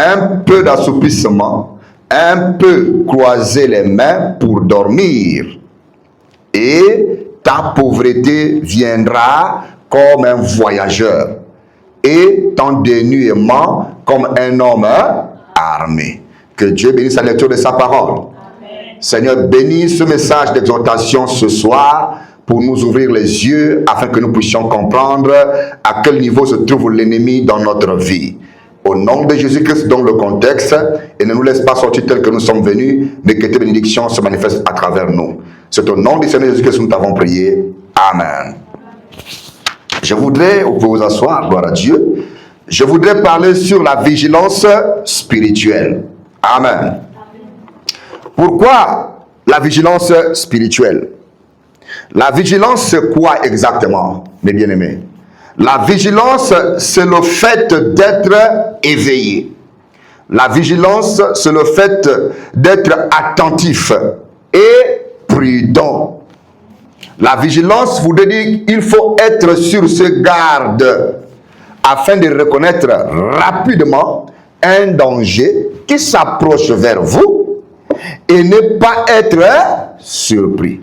un peu d'assoupissement, un peu croiser les mains pour dormir. Et ta pauvreté viendra comme un voyageur et ton dénuement comme un homme armé. Que Dieu bénisse la lecture de sa parole. Amen. Seigneur, bénis ce message d'exhortation ce soir pour nous ouvrir les yeux afin que nous puissions comprendre à quel niveau se trouve l'ennemi dans notre vie. Au nom de Jésus-Christ, dans le contexte, et ne nous laisse pas sortir tel que nous sommes venus, mais que tes bénédictions se manifestent à travers nous. C'est au nom du Seigneur Jésus-Christ que nous t'avons prié. Amen. Je voudrais, vous pouvez vous asseoir, gloire à Dieu, je voudrais parler sur la vigilance spirituelle. Amen. Pourquoi la vigilance spirituelle? La vigilance, c'est quoi exactement, mes bien-aimés? La vigilance, c'est le fait d'être éveillé. La vigilance, c'est le fait d'être attentif et prudent. La vigilance voudrait dire qu'il faut être sur ses gardes afin de reconnaître rapidement un danger qui s'approche vers vous et ne pas être surpris.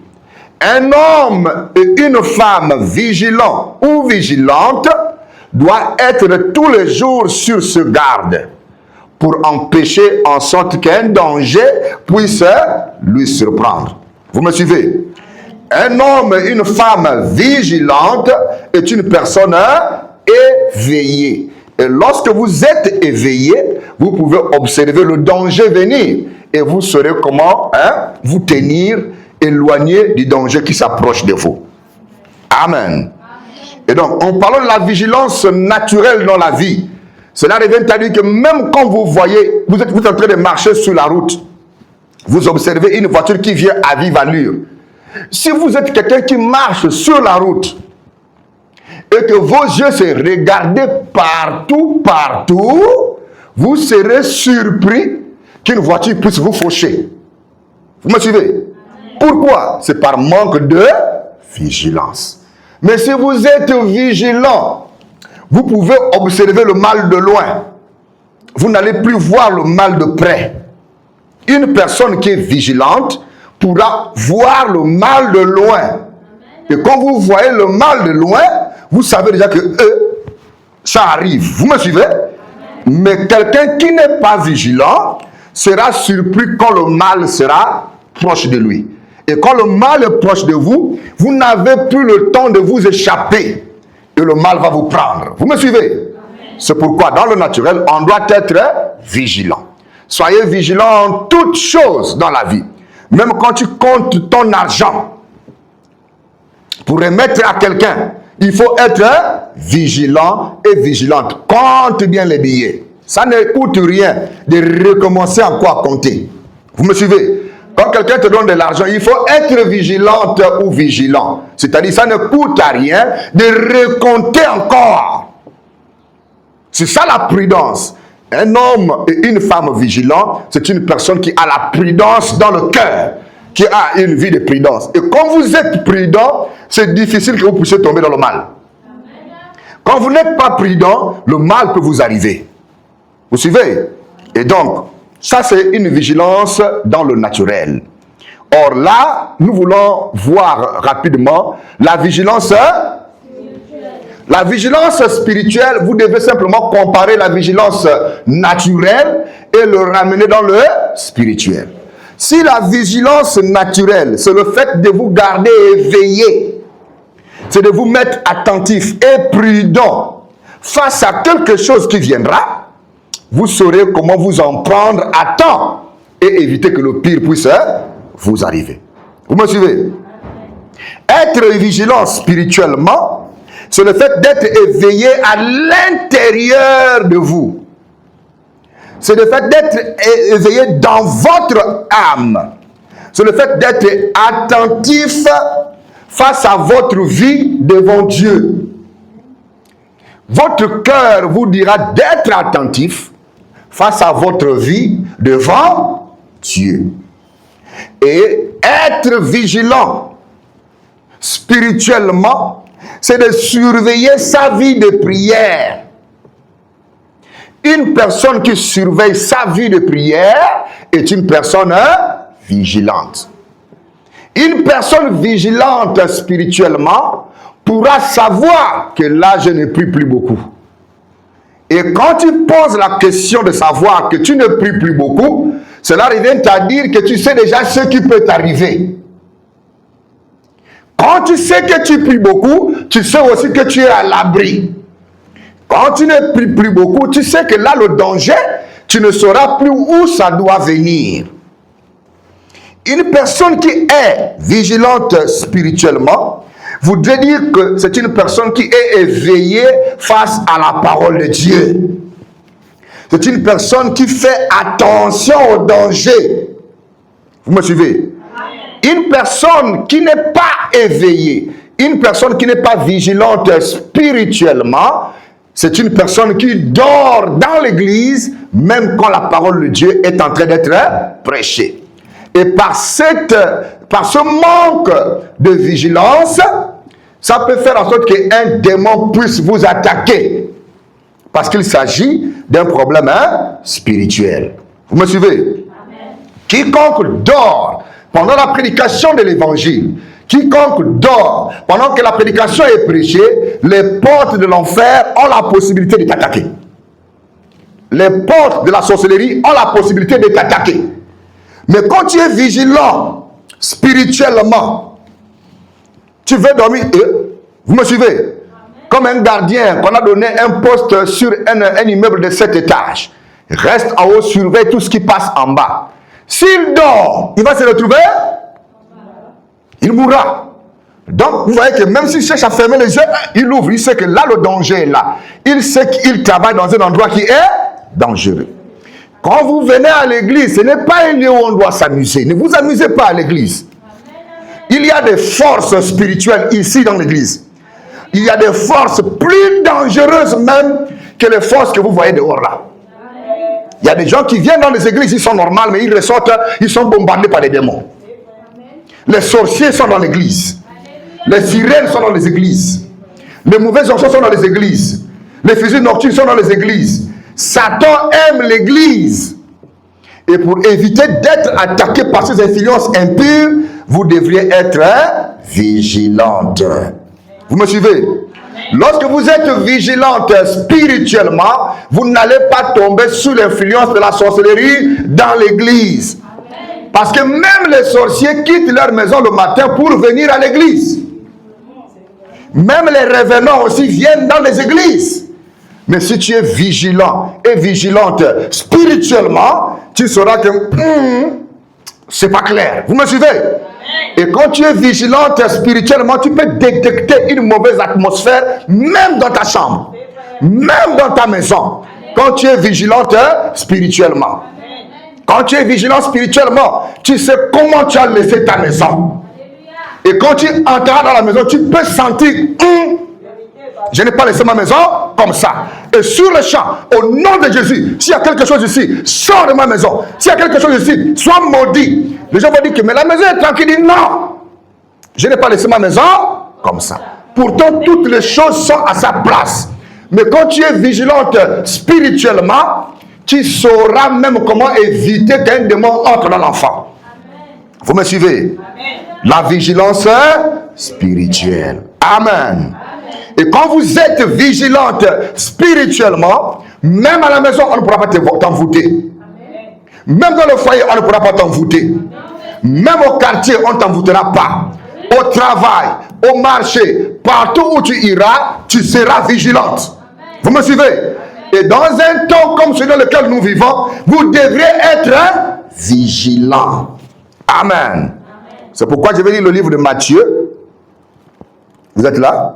Un homme et une femme vigilants ou vigilantes doivent être tous les jours sur ce garde pour empêcher en sorte qu'un danger puisse lui surprendre. Vous me suivez? Un homme et une femme vigilante est une personne éveillée. Et lorsque vous êtes éveillé, vous pouvez observer le danger venir et vous saurez comment vous tenir éloigné du danger qui s'approche de vous. Amen. Et donc, en parlant de la vigilance naturelle dans la vie, cela revient à dire que même quand vous voyez, vous êtes en train de marcher sur la route, vous observez une voiture qui vient à vive allure. Si vous êtes quelqu'un qui marche sur la route et que vos yeux se regardent partout, vous serez surpris qu'une voiture puisse vous faucher. Vous me suivez? Pourquoi? C'est par manque de vigilance. Mais si vous êtes vigilant, vous pouvez observer le mal de loin. Vous n'allez plus voir le mal de près. Une personne qui est vigilante pourra voir le mal de loin. Et quand vous voyez le mal de loin, vous savez déjà que ça arrive. Vous me suivez? Mais quelqu'un qui n'est pas vigilant sera surpris quand le mal sera proche de lui. Et quand le mal est proche de vous, vous n'avez plus le temps de vous échapper. Et le mal va vous prendre. Vous me suivez? C'est pourquoi dans le naturel, on doit être vigilant. Soyez vigilant en toutes choses dans la vie. Même quand tu comptes ton argent pour remettre à quelqu'un, il faut être vigilant et vigilante. Compte bien les billets. Ça ne coûte rien de recommencer encore à compter. Vous me suivez? Quand quelqu'un te donne de l'argent, il faut être vigilante ou vigilant. C'est-à-dire, ça ne coûte à rien de recompter encore. C'est ça la prudence. Un homme et une femme vigilants, c'est une personne qui a la prudence dans le cœur, qui a une vie de prudence. Et quand vous êtes prudent, c'est difficile que vous puissiez tomber dans le mal. Quand vous n'êtes pas prudent, le mal peut vous arriver. Vous suivez? Et donc, ça c'est une vigilance dans le naturel. Or là, nous voulons voir rapidement la vigilance. La vigilance spirituelle, vous devez simplement comparer la vigilance naturelle et le ramener dans le spirituel. Si la vigilance naturelle, c'est le fait de vous garder éveillé, c'est de vous mettre attentif et prudent face à quelque chose qui viendra, vous saurez comment vous en prendre à temps et éviter que le pire puisse vous arriver. Vous me suivez? Être vigilant spirituellement, c'est le fait d'être éveillé à l'intérieur de vous. C'est le fait d'être éveillé dans votre âme. C'est le fait d'être attentif face à votre vie devant Dieu. Votre cœur vous dira d'être attentif face à votre vie devant Dieu. Et être vigilant spirituellement, c'est de surveiller sa vie de prière Une personne qui surveille sa vie de prière est une personne vigilante. Une personne vigilante spirituellement pourra savoir que là, je ne prie plus beaucoup. Et quand tu poses la question de savoir que tu ne pries plus beaucoup, cela revient à dire que tu sais déjà ce qui peut t'arriver. Quand tu sais que tu pries beaucoup, tu sais aussi que tu es à l'abri. Quand tu ne pries plus beaucoup, tu sais que là, le danger, tu ne sauras plus où ça doit venir. Une personne qui est vigilante spirituellement voudrait dire que c'est une personne qui est éveillée face à la parole de Dieu. C'est une personne qui fait attention au danger. Vous me suivez? Une personne qui n'est pas éveillée, une personne qui n'est pas vigilante spirituellement, c'est une personne qui dort dans l'église, même quand la parole de Dieu est en train d'être prêchée. Et par ce manque de vigilance, ça peut faire en sorte qu'un démon puisse vous attaquer. Parce qu'il s'agit d'un problème spirituel. Vous me suivez? Amen. Quiconque dort pendant la prédication de l'évangile, quiconque dort pendant que la prédication est prêchée, les portes de l'enfer ont la possibilité de t'attaquer. Les portes de la sorcellerie ont la possibilité de t'attaquer. Mais quand tu es vigilant spirituellement, tu veux dormir. Vous me suivez? Amen. Comme un gardien qu'on a donné un poste sur un immeuble de 7 étages. Reste en haut, surveille tout ce qui passe en bas. S'il dort, il va se retrouver, il mourra. Donc, vous voyez que même s'il cherche à fermer les yeux, il ouvre. Il sait que là, le danger est là. Il sait qu'il travaille dans un endroit qui est dangereux. Quand vous venez à l'église, ce n'est pas un lieu où on doit s'amuser. Ne vous amusez pas à l'église. Il y a des forces spirituelles ici dans l'église. Il y a des forces plus dangereuses même que les forces que vous voyez dehors là. Il y a des gens qui viennent dans les églises, ils sont normaux, mais ils ressortent, ils sont bombardés par les démons. Les sorciers sont dans l'église. Les sirènes sont dans les églises. Les mauvais enfants sont dans les églises. Les fusils nocturnes sont dans les églises. Satan aime l'église. Et pour éviter d'être attaqué par ces influences impures, vous devriez être vigilante. Vous me suivez? Lorsque vous êtes vigilante spirituellement, vous n'allez pas tomber sous l'influence de la sorcellerie dans l'église. Parce que même les sorciers quittent leur maison le matin pour venir à l'église. Même les revenants aussi viennent dans les églises. Mais si tu es vigilant et vigilante spirituellement, tu sauras que c'est pas clair. Vous me suivez? Et quand tu es vigilante spirituellement, tu peux détecter une mauvaise atmosphère même dans ta chambre, même dans ta maison. Quand tu es vigilante spirituellement. Quand tu es vigilant spirituellement, tu sais comment tu as laissé ta maison. Et quand tu entreras dans la maison, tu peux sentir je n'ai pas laissé ma maison comme ça. Et sur le champ, au nom de Jésus, s'il y a quelque chose ici, sors de ma maison. S'il y a quelque chose ici, sois maudit. Les gens vont dire que mais la maison est tranquille. Non, je n'ai pas laissé ma maison comme ça. Pourtant, toutes les choses sont à sa place. Mais quand tu es vigilante spirituellement, tu sauras même comment éviter qu'un démon entre dans l'enfant. Vous me suivez? La vigilance spirituelle. Amen. Et quand vous êtes vigilante spirituellement, même à la maison, on ne pourra pas t'envoûter. Même dans le foyer, on ne pourra pas t'envoûter. Même au quartier, on ne t'envoûtera pas. Au travail, au marché, partout où tu iras, tu seras vigilante. Vous me suivez? Et dans un temps comme celui dans lequel nous vivons, vous devrez être vigilant. Amen. C'est pourquoi je vais lire le livre de Matthieu. Vous êtes là?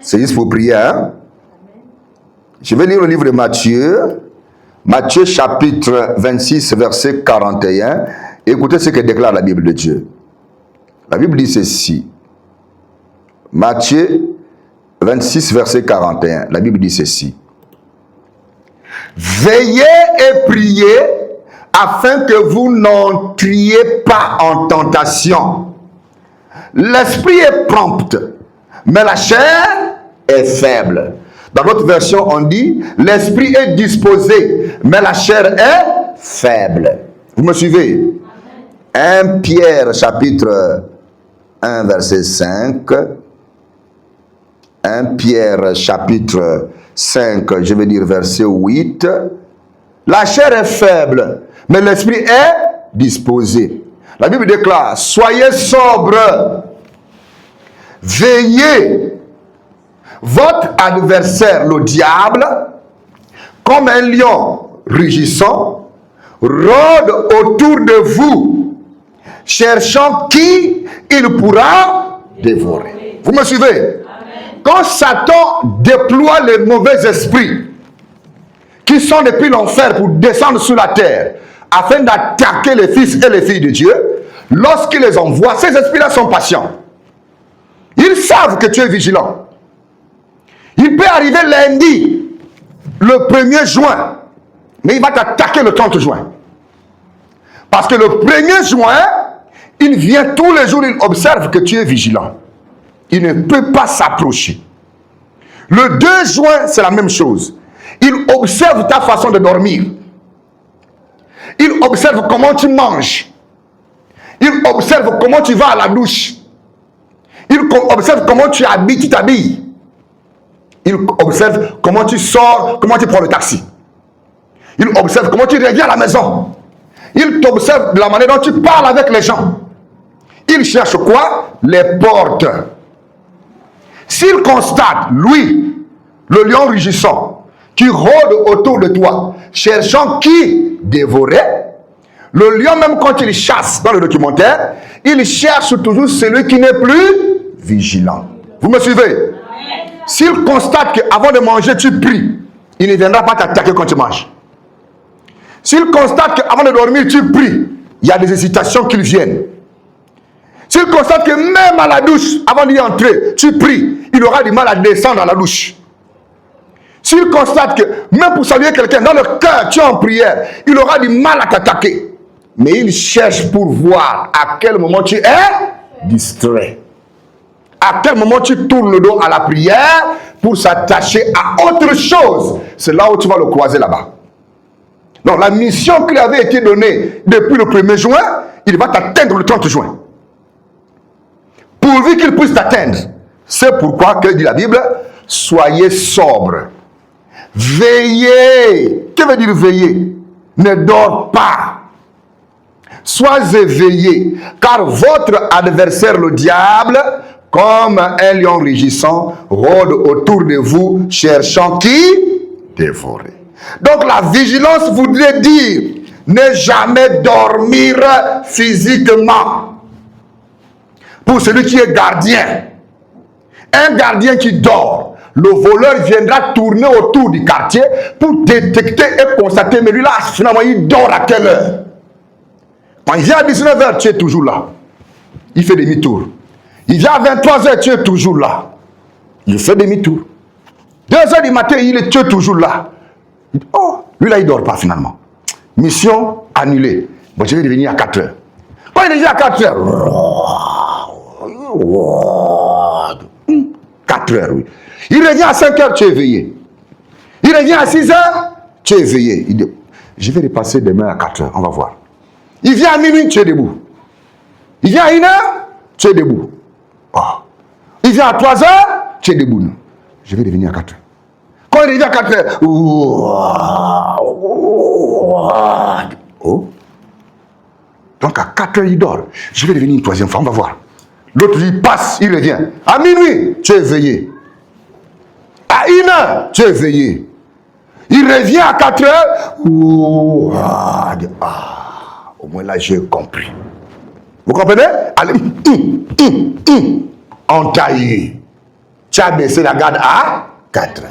C'est juste pour prier. Hein? Je vais lire le livre de Matthieu. Matthieu chapitre 26, verset 41. Écoutez ce que déclare la Bible de Dieu. La Bible dit ceci. Matthieu 26, verset 41. La Bible dit ceci. Veillez et priez afin que vous n'entriez pas en tentation. L'esprit est prompt, mais la chair est faible. Dans notre version, on dit, l'esprit est disposé, mais la chair est faible. Vous me suivez? 1 Pierre chapitre 1 verset 5. 1 Pierre chapitre 5, je vais dire verset 8. La chair est faible, mais l'esprit est disposé. La Bible déclare, soyez sobres, veillez. Votre adversaire, le diable, comme un lion rugissant, rôde autour de vous, cherchant qui il pourra dévorer. Vous me suivez? Amen. Quand Satan déploie les mauvais esprits qui sont depuis l'enfer pour descendre sur la terre afin d'attaquer les fils et les filles de Dieu, lorsqu'il les envoie, ces esprits-là sont patients. Ils savent que tu es vigilant. Il peut arriver lundi, le 1er juin, mais il va t'attaquer le 30 juin. Parce que le 1er juin, il vient tous les jours, il observe que tu es vigilant. Il ne peut pas s'approcher. Le 2 juin, c'est la même chose. Il observe ta façon de dormir. Il observe comment tu manges. Il observe comment tu vas à la douche. Il observe comment tu habilles, tu t'habilles. Il observe comment tu sors, comment tu prends le taxi. Il observe comment tu reviens à la maison. Il t'observe de la manière dont tu parles avec les gens. Il cherche quoi? Les portes. S'il constate, lui, le lion rugissant, qui rôde autour de toi, cherchant qui dévorer, le lion, même quand il chasse dans le documentaire, il cherche toujours celui qui n'est plus vigilant. Vous me suivez? S'il constate qu'avant de manger, tu pries, il ne viendra pas t'attaquer quand tu manges. S'il constate qu'avant de dormir, tu pries, il y a des hésitations qui viennent. S'il constate que même à la douche, avant d'y entrer, tu pries, il aura du mal à descendre à la douche. S'il constate que même pour saluer quelqu'un, dans le cœur, tu es en prière, il aura du mal à t'attaquer. Mais il cherche pour voir à quel moment tu es distrait. À quel moment tu tournes le dos à la prière pour s'attacher à autre chose. C'est là où tu vas le croiser là-bas. Donc la mission qui lui avait été donnée depuis le 1er juin, il va t'atteindre le 30 juin. Pourvu qu'il puisse t'atteindre. C'est pourquoi, que dit la Bible, soyez sobres. Veillez. Que veut dire veiller? Ne dors pas. Sois éveillé, car votre adversaire, le diable, comme un lion rugissant, rôde autour de vous, cherchant qui dévorer. Donc la vigilance voudrait dire ne jamais dormir physiquement. Pour celui qui est gardien, un gardien qui dort, le voleur viendra tourner autour du quartier pour détecter et constater, mais lui là, finalement, il dort à quelle heure? Quand il vient à 19h, tu es toujours là. Il fait demi-tour. Il vient à 23h, tu es toujours là. Il fait demi-tour. 2h du matin, tu es toujours là. Oh, lui là, il ne dort pas finalement. Mission annulée. Bon, je vais revenir à 4h. Quand il est déjà à 4h, 4h, oui. Il revient à 5h, tu es éveillé. Il revient à 6h, tu es éveillé. Il dit, je vais repasser demain à 4h, on va voir. Il vient à minuit, tu es debout. Il vient à 1h, tu es debout. Oh. Il vient à 3h, tu es debout. Non. Je vais revenir à 4h. Quand il revient à 4h, oh. Donc à 4h, il dort. Je vais revenir une troisième fois, on va voir. L'autre, il passe, il revient. À minuit, tu es éveillé. À 1h, tu es éveillé. Il revient à 4h. Au moins là, j'ai compris. Vous comprenez? Allez, entaillé. Tu as baissé la garde à 4h.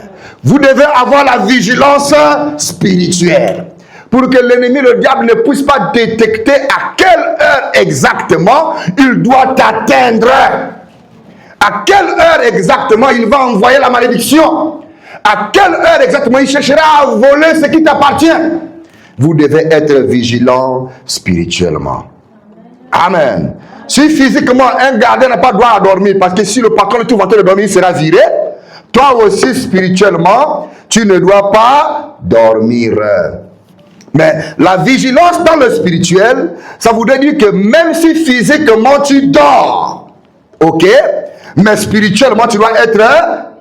Vous devez avoir la vigilance spirituelle pour que l'ennemi, le diable, ne puisse pas détecter à quelle heure exactement il doit t'atteindre. À quelle heure exactement il va envoyer la malédiction. À quelle heure exactement il cherchera à voler ce qui t'appartient. Vous devez être vigilant spirituellement. Amen. Si physiquement un gardien n'a pas droit à dormir, parce que si le patron est tout en train de dormir, il sera viré. toi aussi spirituellement, tu ne dois pas dormir. Mais la vigilance dans le spirituel, ça voudrait dire que même si physiquement tu dors, ok, mais spirituellement tu dois être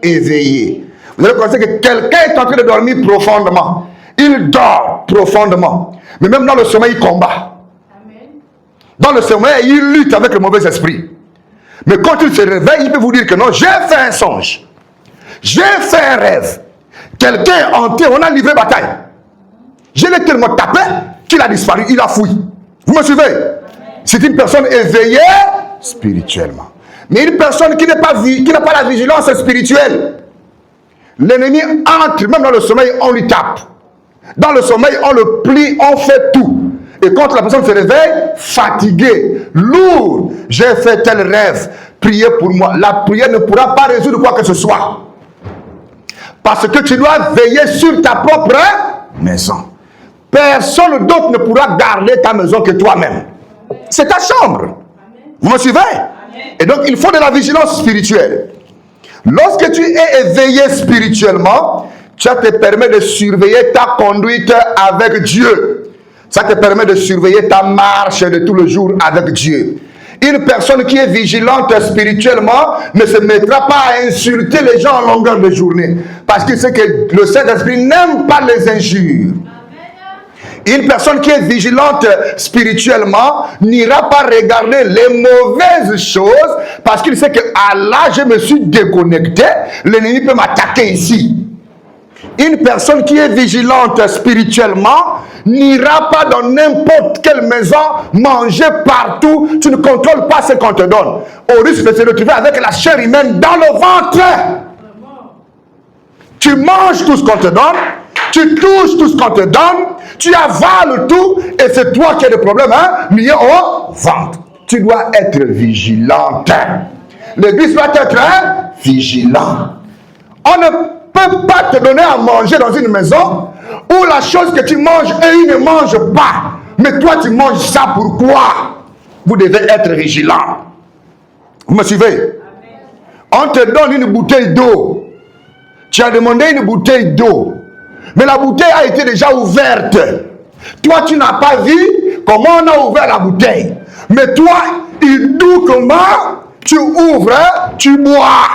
éveillé. Vous allez constater que quelqu'un est en train de dormir profondément. Il dort profondément. Mais même dans le sommeil, il combat. Dans le sommeil, il lutte avec le mauvais esprit. Mais quand il se réveille, il peut vous dire que non, j'ai fait un songe. J'ai fait un rêve. Quelqu'un est hanté, on a livré bataille. Je l'ai tellement tapé qu'il a disparu, il a fui. Vous me suivez? C'est une personne éveillée spirituellement. Mais une personne qui n'a pas la vigilance spirituelle, l'ennemi entre, même dans le sommeil, on lui tape. Dans le sommeil, on le plie, on fait tout. Et quand la personne se réveille, fatiguée, lourde, j'ai fait tel rêve, priez pour moi. La prière ne pourra pas résoudre quoi que ce soit. Parce que tu dois veiller sur ta propre maison. Personne d'autre ne pourra garder ta maison que toi-même. C'est ta chambre. Vous me suivez? Et donc, il faut de la vigilance spirituelle. Lorsque tu es éveillé spirituellement, ça te permet de surveiller ta conduite avec Dieu. Ça te permet de surveiller ta marche de tout le jour avec Dieu. Une personne qui est vigilante spirituellement ne se mettra pas à insulter les gens en longueur de journée. Parce qu'il sait que le Saint-Esprit n'aime pas les injures. Une personne qui est vigilante spirituellement n'ira pas regarder les mauvaises choses parce qu'il sait que là, je me suis déconnecté, l'ennemi peut m'attaquer ici. Une personne qui est vigilante spirituellement n'ira pas dans n'importe quelle maison manger partout. Tu ne contrôles pas ce qu'on te donne. Au risque de se retrouver avec la chair humaine dans le ventre. Tu manges tout ce qu'on te donne, tu touches tout ce qu'on te donne, tu avales tout et c'est toi qui as des problèmes liés au ventre. Tu dois être vigilante. L'église doit être vigilante. On ne peut pas te donner à manger dans une maison où la chose que tu manges et ils ne mangent pas. Mais toi tu manges ça, pourquoi? Vous devez être vigilant. Vous me suivez? On te donne une bouteille d'eau. Tu as demandé une bouteille d'eau. Mais la bouteille a été déjà ouverte. Toi tu n'as pas vu comment on a ouvert la bouteille. Mais toi, il dit comment tu ouvres, tu bois.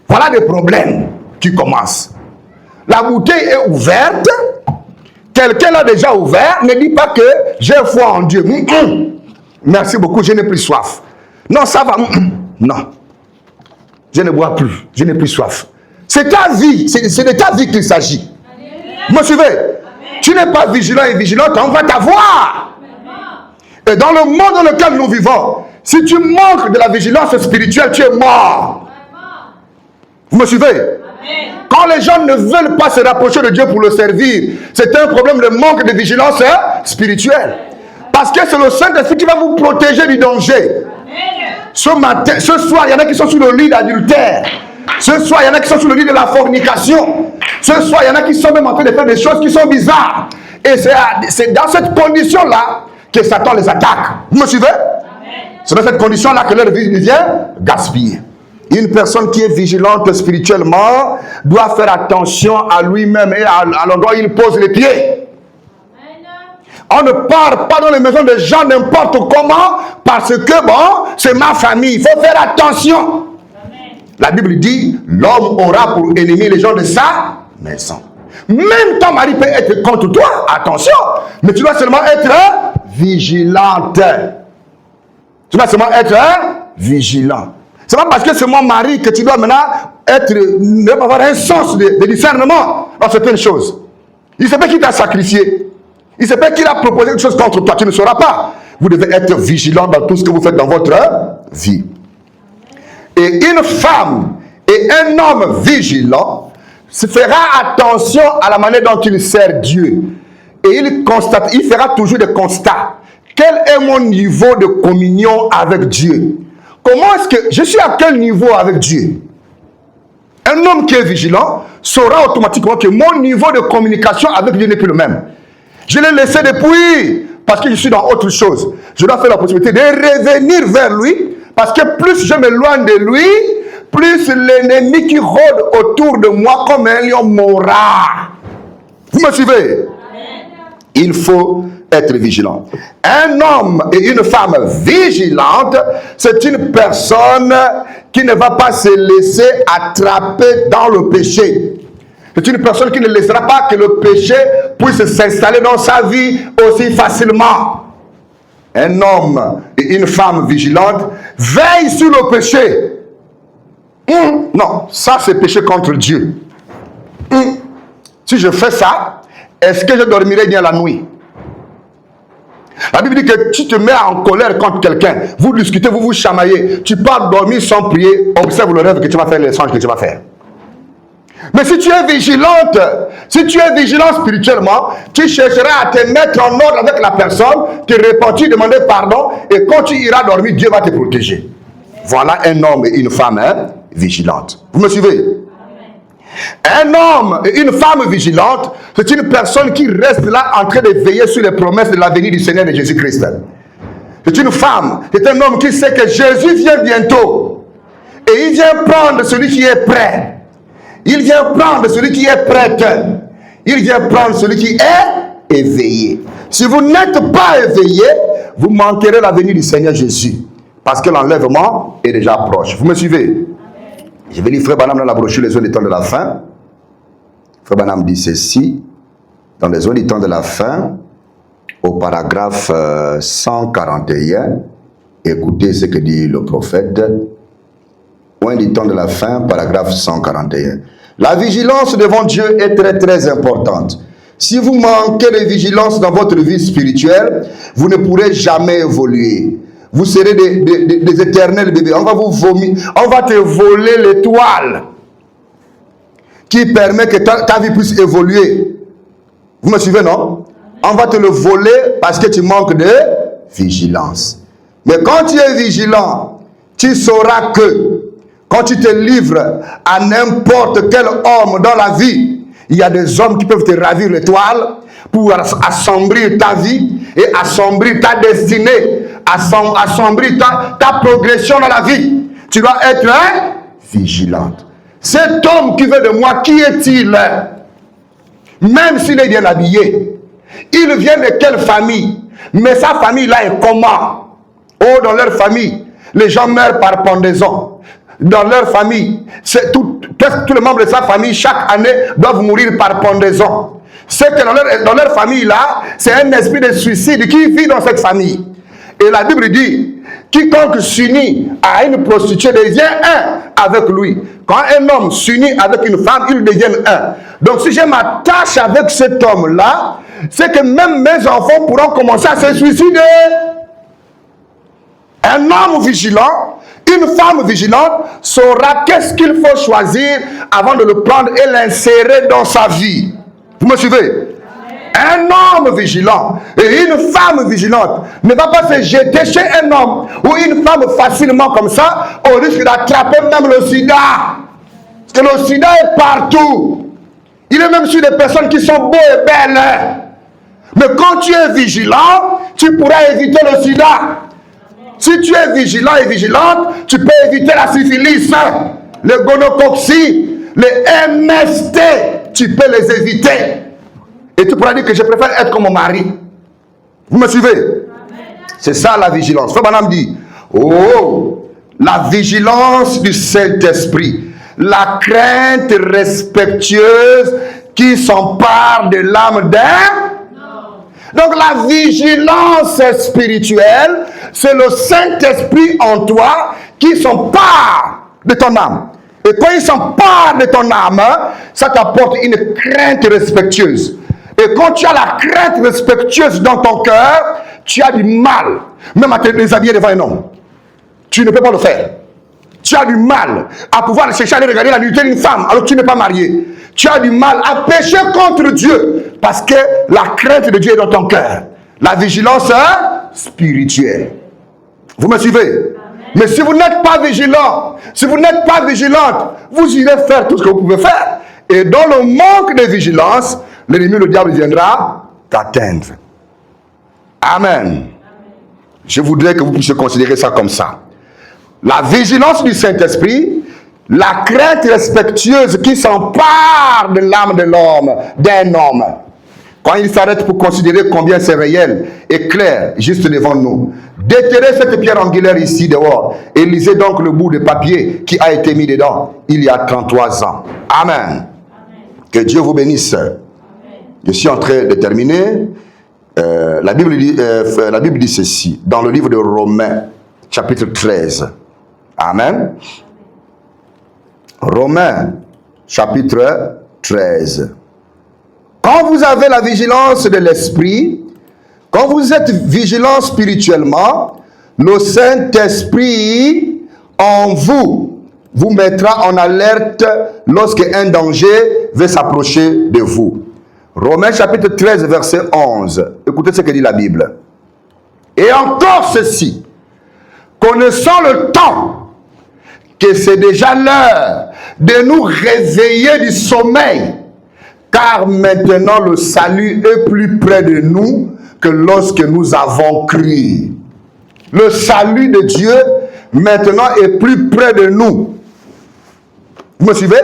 Voilà des problèmes qui commencent. La bouteille est ouverte. Quelqu'un l'a déjà ouvert. Ne dis pas que j'ai foi en Dieu. Merci beaucoup, je n'ai plus soif. Non, ça va. Non. Je ne bois plus. Je n'ai plus soif. C'est ta vie. C'est de ta vie qu'il s'agit. Vous me suivez? Tu n'es pas vigilant et vigilante, on va t'avoir. Et dans le monde dans lequel nous vivons, si tu manques de la vigilance spirituelle, tu es mort. Vous me suivez? Quand les gens ne veulent pas se rapprocher de Dieu pour le servir, c'est un problème de manque de vigilance spirituelle. Parce que c'est le Saint-Esprit qui va vous protéger du danger. Ce matin, ce soir, il y en a qui sont sur le lit d'adultère. Ce soir, il y en a qui sont sur le lit de la fornication. Ce soir, il y en a qui sont même en train de faire des choses qui sont bizarres. Et c'est dans cette condition-là que Satan les attaque. Vous me suivez? C'est dans cette condition-là que leur vie devient gaspillée. Une personne qui est vigilante spirituellement doit faire attention à lui-même et à l'endroit où il pose les pieds. On ne part pas dans les maisons des gens n'importe comment parce que, bon, c'est ma famille. Il faut faire attention. La Bible dit, l'homme aura pour ennemi les gens de sa maison. Même ton mari peut être contre toi, attention. Mais tu dois seulement être vigilante. Tu dois seulement être vigilant. C'est pas parce que c'est mon mari que tu dois maintenant avoir un sens de discernement dans certaines choses. Il sait pas qui t'a sacrifié. Il sait pas qui a proposé quelque chose contre toi. Tu ne sauras pas. Vous devez être vigilant dans tout ce que vous faites dans votre vie. Et une femme et un homme vigilant se fera attention à la manière dont il sert Dieu. Et il fera toujours des constats. Quel est mon niveau de communion avec Dieu? Comment est-ce que je suis à quel niveau avec Dieu? Un homme qui est vigilant saura automatiquement que mon niveau de communication avec Dieu n'est plus le même. Je l'ai laissé depuis parce que je suis dans autre chose. Je dois faire la possibilité de revenir vers lui parce que plus je m'éloigne de lui, plus l'ennemi qui rôde autour de moi comme un lion m'aura. Vous me suivez? Il faut être vigilant. Un homme et une femme vigilante, c'est une personne qui ne va pas se laisser attraper dans le péché. C'est une personne qui ne laissera pas que le péché puisse s'installer dans sa vie aussi facilement. Un homme et une femme vigilante veillent sur le péché. Non, ça c'est péché contre Dieu. Si je fais ça, est-ce que je dormirai bien la nuit? La Bible dit que tu te mets en colère contre quelqu'un, vous discutez, vous vous chamaillez, tu pars dormir sans prier, observe le rêve que tu vas faire, les songes que tu vas faire. Mais si tu es vigilante, si tu es vigilant spirituellement, tu chercheras à te mettre en ordre avec la personne, te repentir, demander pardon, et quand tu iras dormir, Dieu va te protéger. Voilà un homme et une femme vigilante. Vous me suivez? Un homme et une femme vigilante, c'est une personne qui reste là en train de veiller sur les promesses de la venue du Seigneur de Jésus-Christ. C'est une femme, c'est un homme qui sait que Jésus vient bientôt. Et il vient prendre celui qui est prêt. Il vient prendre celui qui est prêt. Il vient prendre celui qui est éveillé. Si vous n'êtes pas éveillé, vous manquerez la venue du Seigneur Jésus. Parce que l'enlèvement est déjà proche. Vous me suivez? Je vais lire Frère Branham dans la brochure Les Zones des temps de la fin. Frère Branham dit ceci. Dans les Zones des temps de la fin, au paragraphe 141, écoutez ce que dit le prophète. Au des temps de la fin, paragraphe 141. La vigilance devant Dieu est très très importante. Si vous manquez de vigilance dans votre vie spirituelle, vous ne pourrez jamais évoluer. Vous serez des éternels bébés. On va vous vomir. On va te voler l'étoile qui permet que ta vie puisse évoluer. Vous me suivez, non? On va te le voler parce que tu manques de vigilance. Mais quand tu es vigilant, tu sauras que quand tu te livres à n'importe quel homme dans la vie, il y a des hommes qui peuvent te ravir l'étoile pour assombrir ta vie et assombrir ta destinée, assombrir ta progression dans la vie. Tu dois être vigilante. Cet homme qui veut de moi, qui est-il? Même s'il est bien habillé, il vient de quelle famille? Mais sa famille là est comment? Oh, dans leur famille, les gens meurent par pendaison. Dans leur famille, tous les membres de sa famille, chaque année, doivent mourir par pendaison. C'est que dans leur famille là, c'est un esprit de suicide qui vit dans cette famille. Et la Bible dit, quiconque s'unit à une prostituée devient un avec lui. Quand un homme s'unit avec une femme, ils deviennent un. Donc si je m'attache avec cet homme-là, c'est que même mes enfants pourront commencer à se suicider. Un homme vigilant, une femme vigilante saura qu'est-ce qu'il faut choisir avant de le prendre et l'insérer dans sa vie. Vous me suivez? Un homme vigilant et une femme vigilante ne va pas se jeter chez un homme ou une femme facilement comme ça au risque d'attraper même le sida. Parce que le sida est partout. Il est même sur des personnes qui sont beaux et belles. Mais quand tu es vigilant, tu pourras éviter le sida. Si tu es vigilant et vigilante, tu peux éviter la syphilis, le gonococcie, les MST, tu peux les éviter. Et tu pourras dire que je préfère être comme mon mari. Vous me suivez? C'est ça la vigilance. Frère Branham dit, oh, la vigilance du Saint-Esprit, la crainte respectueuse qui s'empare de l'âme d'un. Donc la vigilance spirituelle, c'est le Saint-Esprit en toi qui s'empare de ton âme. Et quand il s'empare de ton âme, ça t'apporte une crainte respectueuse. Et quand tu as la crainte respectueuse dans ton cœur, tu as du mal, même à te déshabiller devant un homme. Tu ne peux pas le faire. Tu as du mal à pouvoir chercher à aller regarder la nudité d'une femme alors que tu n'es pas marié. Tu as du mal à pécher contre Dieu parce que la crainte de Dieu est dans ton cœur. La vigilance spirituelle. Vous me suivez? Amen. Mais si vous n'êtes pas vigilant, si vous n'êtes pas vigilante, vous irez faire tout ce que vous pouvez faire. Et dans le manque de vigilance, l'ennemi, le diable, viendra t'atteindre. Amen. Amen. Je voudrais que vous puissiez considérer ça comme ça. La vigilance du Saint-Esprit La crainte respectueuse qui s'empare de l'âme de l'homme, d'un homme. Quand il s'arrête pour considérer combien c'est réel et clair, juste devant nous. Déterrez cette pierre angulaire ici dehors et lisez donc le bout de papier qui a été mis dedans il y a 33 ans. Amen. Amen. Que Dieu vous bénisse. Amen. Je suis en train de terminer. La Bible dit ceci dans le livre de Romains, chapitre 13. Amen. Romains, chapitre 13. Quand vous avez la vigilance de l'esprit, quand vous êtes vigilant spirituellement, le Saint-Esprit en vous mettra en alerte lorsqu'un danger veut s'approcher de vous. Romains chapitre 13, verset 11. Écoutez ce que dit la Bible. Et encore ceci, connaissant le temps, que c'est déjà l'heure de nous réveiller du sommeil, car maintenant le salut est plus près de nous que lorsque nous avons cru. Le salut de Dieu maintenant est plus près de nous. Vous me suivez?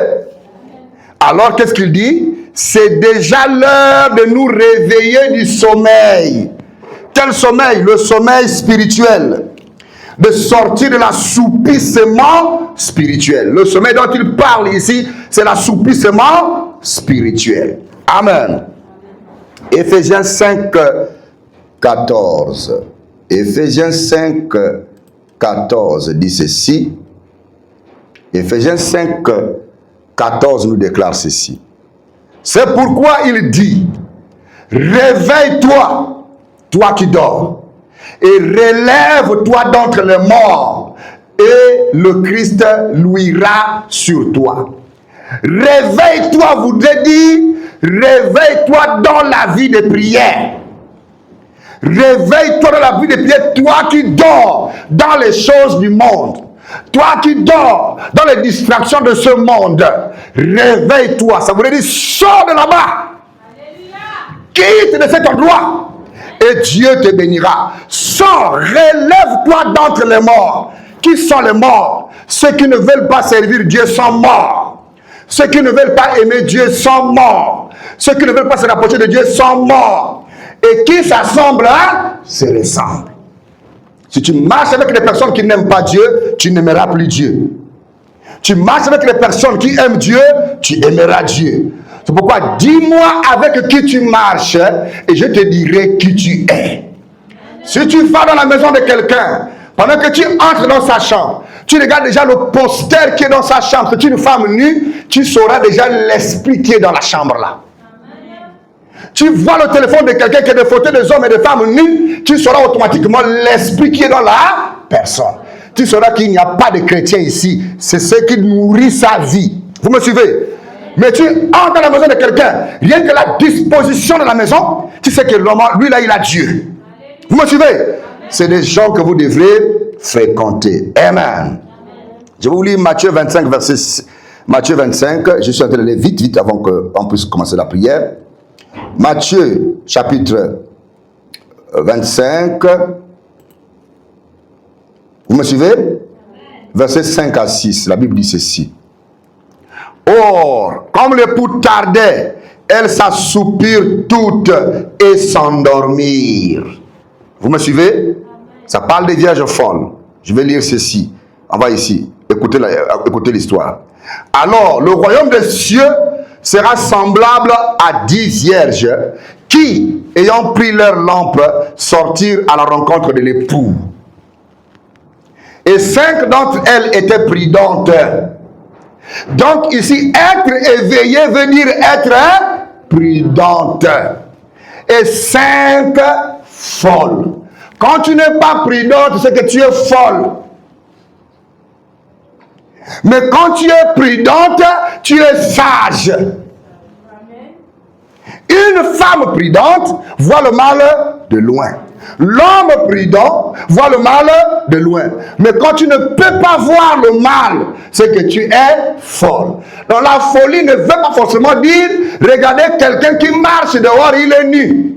Alors qu'est-ce qu'il dit? C'est déjà l'heure de nous réveiller du sommeil. Quel sommeil? Le sommeil spirituel. De sortir de l'assoupissement spirituel. Le sommeil dont il parle ici, c'est l'assoupissement spirituel. Amen. Éphésiens 5, 14. Éphésiens 5, 14 dit ceci. Éphésiens 5, 14 nous déclare ceci. C'est pourquoi il dit, réveille-toi, toi qui dors, et relève-toi d'entre les morts, et le Christ luira sur toi. Réveille-toi, voudrait dire, réveille-toi dans la vie de prière. Réveille-toi dans la vie de prière, toi qui dors dans les choses du monde. Toi qui dors dans les distractions de ce monde. Réveille-toi, ça voudrait dire, sors de là-bas. Quitte de cet endroit. Et Dieu te bénira. Sors, relève-toi d'entre les morts. Qui sont les morts? Ceux qui ne veulent pas servir Dieu sont morts. Ceux qui ne veulent pas aimer Dieu sont morts. Ceux qui ne veulent pas se rapprocher de Dieu sont morts. Et qui s'assemblent se ressemblent. Si tu marches avec les personnes qui n'aiment pas Dieu, tu n'aimeras plus Dieu. Tu marches avec les personnes qui aiment Dieu, tu aimeras Dieu. C'est pourquoi dis-moi avec qui tu marches et je te dirai qui tu es. Si tu vas dans la maison de quelqu'un, pendant que tu entres dans sa chambre, tu regardes déjà le poster qui est dans sa chambre, c'est une femme nue, tu sauras déjà l'esprit qui est dans la chambre là. Tu vois le téléphone de quelqu'un qui a des photos des hommes et des femmes nus, tu sauras automatiquement l'esprit qui est dans la personne. Tu sauras qu'il n'y a pas de chrétien ici. C'est ce qui nourrit sa vie. Vous me suivez? Mais tu entres dans la maison de quelqu'un, rien que la disposition de la maison, tu sais que l'homme, lui là, il a Dieu. Vous me suivez? C'est des gens que vous devrez fréquenter. Amen. Je vais vous lire Matthieu 25, verset 6. Matthieu 25, je suis en train de lire vite avant qu'on puisse commencer la prière. Matthieu, chapitre 25. Vous me suivez? Versets 5 à 6, la Bible dit ceci. Or, comme l'époux tardait, elles s'assoupirent toutes et s'endormirent. Vous me suivez? Ça parle des vierges folles. Je vais lire ceci. On va ici. Écoutez l'histoire. Alors, le royaume des cieux sera semblable à 10 vierges qui, ayant pris leur lampe, sortirent à la rencontre de l'époux. Et 5 d'entre elles étaient prudentes. Donc ici, être éveillé veut dire être prudente. Et 5 folles. Quand tu n'es pas prudente, c'est que tu es folle. Mais quand tu es prudente, tu es sage. Une femme prudente voit le mal de loin. L'homme prudent voit le mal de loin. Mais quand tu ne peux pas voir le mal, c'est que tu es folle. Donc la folie ne veut pas forcément dire, regardez quelqu'un qui marche dehors, il est nu.